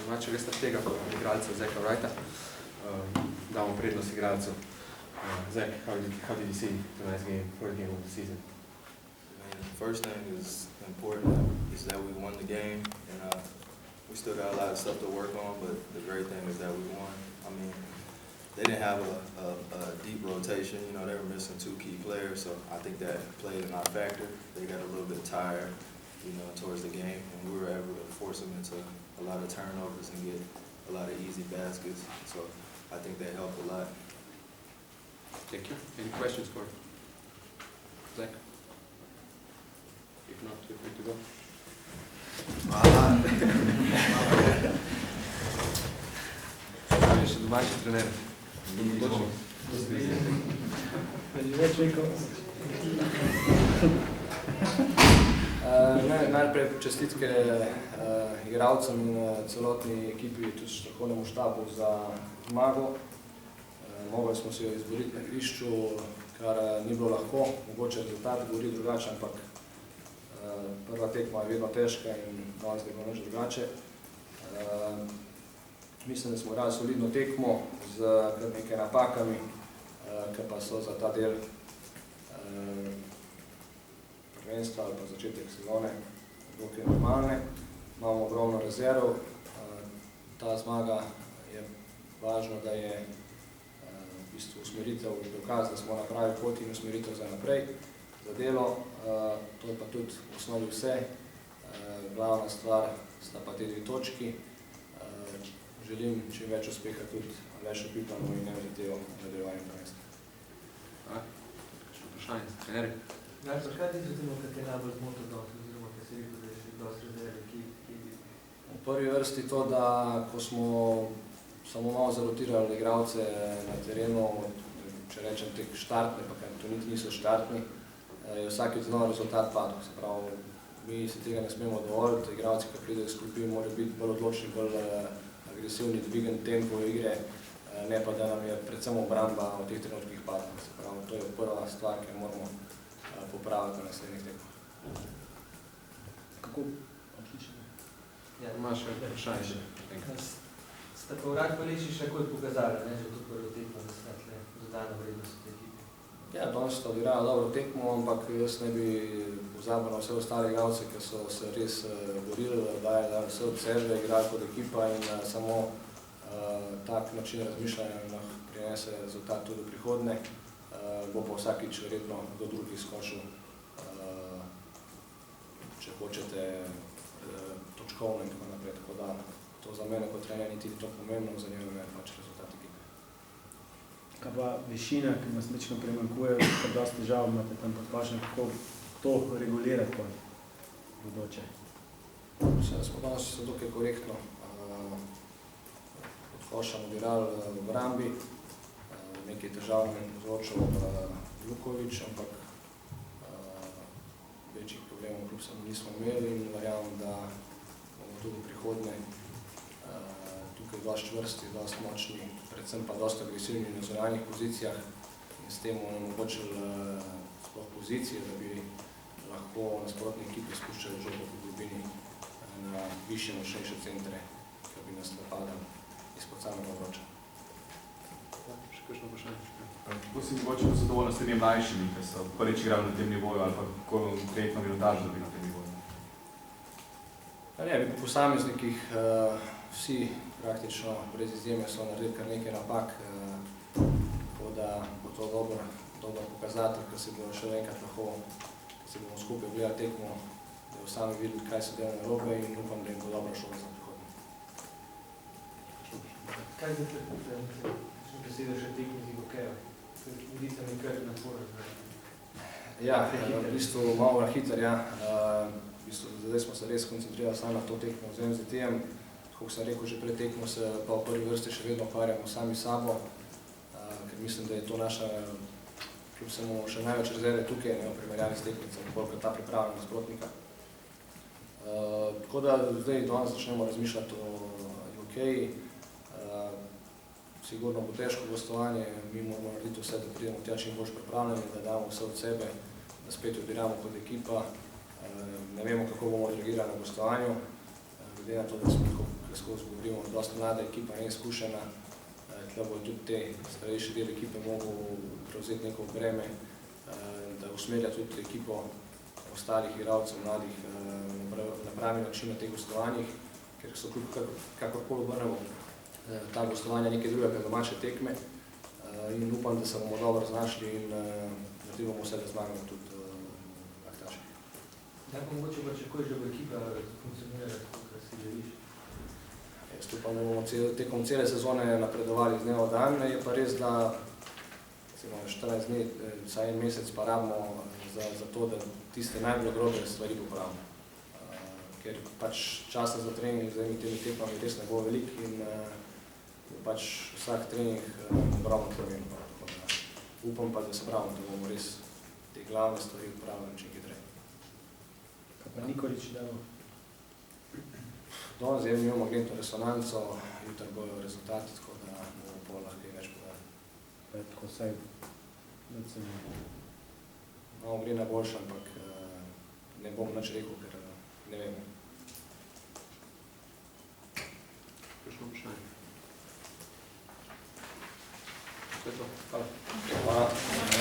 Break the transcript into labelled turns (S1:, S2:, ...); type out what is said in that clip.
S1: domačega stratega, igralca Zeka Wrighta. Damo prednost igralcu. Zach, how did you see tonight's game, first game of the season?
S2: The first thing is important is that we won the game, and we still got a lot of stuff to work on, but the great thing is that we won. I mean, they didn't have a deep rotation. You know, they were missing 2 key players, so I think that played in our factor. They got a little bit tired, you know, towards the game, and we were able to force them into a lot of turnovers and get a lot of easy baskets. So I think that helped a lot.
S1: Thank you. Any questions for Zach? If not, feel free to go. Še domači trener.
S3: Najprej čestitke igralcem in celotni ekipi, tudi strokovnemu štabu za zmago. Mogli smo se jo izboriti na igrišču, kar ni bilo lahko, mogoče rezultat govori drugače, ampak prva tekma je vedno težka in danes je bilo nič drugače. Mislim, da smo igrali solidno tekmo z kar nekaj napakami, ki pa so za ta del prvenstva ali pa začetek sezone dokaj normalne. Imamo ogromno rezerv. Ta zmaga je važno, da je v bistvu usmeritev dokaz, da smo na pravi poti in usmeritev za naprej, za delo. To je pa tudi v osnovi vse. Glavna stvar sta pa te 2 točki. Želim čim več uspeha tudi Alešu Pipanu in MZT-u v nadaljevanju prvenstva.
S1: Še vprašanje, trenerji?
S4: Zakaj ti recimo, kaj te najbolj zmotil dosti, oziroma kaj si rekel, da je še dosti rezerve, ki
S3: V prvi vrsti to, da ko smo samo malo zarotirali igralce na terenu, če rečem tek štartne, pa kaj to niti niso štartni, je vsakič znova rezultat padel. Se pravi, mi se tega ne smemo dovoliti, igralci, ki pridejo iz klopi, morajo biti bolj odločni, bolj agresivni, dvigen tempo igre, ne pa da nam je predvsem obramba v teh trenutkih padla. Se pravi, to je prva stvar, ki moramo popraviti na naslednjih tekmah.
S4: Kako? Odlično.
S1: Imaš še vprašanje še?
S4: Ste pa Urad pa Leši še kot pokazali, že v to prvo tekmo, da ste tle dodano vrednost v ekipi?
S3: Ja, danes sta odigrala dobro tekmo, ampak jaz ne bi pozabil na vse ostale igralce, ki so se res borili, dajali vse od sebe, igrali kot ekipa in samo tak način razmišljanja prinese rezultat tudi v prihodnje. Bo pa vsakič verjetno do drugih skočil, če hočete, točkovno in tako naprej. Tako da to za mene kot trener niti ni to pomembno, za njega je pač rezultat ekipe.
S5: Kaj pa višina, ki nas mečno primanjkuje, kar dosti težav imate tam podpašne, kako to regulirati pa bodoče?
S3: Mislim, da smo danes se dokaj korektno pod košem odigrali v obrambi. Nekaj težav nam je povzročil Lukovič, ampak večjih problemov kljub samo nismo imeli in verjamem, da bomo tudi v prihodnje tukaj dosti čvrsti, dosti močni, predvsem pa dosti agresivni na zunanjih pozicijah in s tem bomo omogočili sploh pozicije, da bi lahko nasprotni ekipi spuščali žogo po globini na višje, močnejše centre, ki bi nas napadali izpod samega obroča.
S1: Še kakšno vprašanje?
S6: Kako si mogoče zadovoljno s temi mlajšimi, ki so prvič igrali na tem nivoju ali pa konkretno minutažo dobi na tem nivoju?
S3: Ne, po posameznikih vsi praktično brez izjeme so naredili kar nekaj napak, tako da bo to dober pokazatelj, ker se bomo še enkrat lahko, se bomo skupaj gledali tekmo, da bomo sami videli, kaj se dela narobe in upam, da jim bo dobra šola za prihodnje.
S4: Kaj zdaj besedo še tekmi z hokeja? Zdi se mi kar naporen.
S3: Ja, v bistvu malo hiter, ja. Zdaj smo se res koncentrirali samo na to tekmo z MZT-jem. Tako sem rekel, že pred tekmo se pa v prvi vrsti še vedno ukvarjamo sami sabo, ker mislim, da je to naša, kljub samo še največ rezerve tukaj, ne v primerjavi s tekmicami, koliko ta pripravlja nasprotnika. Tako da zdaj danes začnemo razmišljati o hokeji. Sigurno bo težko gostovanje, mi moramo narediti vse, da pridemo tja čim bolj pripravljeni, da damo vse od sebe, da spet odigramo kot ekipa. Ne vemo, kako bomo reagirali na gostovanju, glede na to, da smo skozi govorimo dosti mlada ekipa, neizkušena. Tukaj bo tudi te starejši del ekipe mogel prevzeti neko breme, da usmerja tudi ekipo ostalih igralcev, mladih na pravi način na teh gostovanjih, ker so kakorkoli obrnemo ta gostovanja nekaj drugega domače tekme in upam, da se bomo dobro znašli in naredili bomo vse, da zmagamo tudi Aktaša.
S4: Zdaj pa mogoče pričakuješ, da bo ekipa funkcionirala tako, kar si želiš?
S3: Jaz upam, da bomo tekom cele sezone napredovali z dneva v dan, je pa res, da 14 dni, vsaj en mesec pa rabimo za to, da tiste najbolj grobe stvari popravimo. Ker pač časa za trening z temi tekmami res ne bo velik in pač vsak trening ogromno pomembno. Upam pa, da se pravimo, da bomo res te glavne stvari upravili čim hitreje.
S5: Kaj pa Nikolič delo?
S3: Danes imamo magnetno resonanco, jutri bojo rezultati, tako da bomo pol lahko kaj več povedali.
S5: Tako vsaj, da se
S3: Malo gre na boljše, ampak ne bom nič rekel, ker ne vem.
S1: Kakšno vprašanje? To je to. Hvala.
S3: Hvala.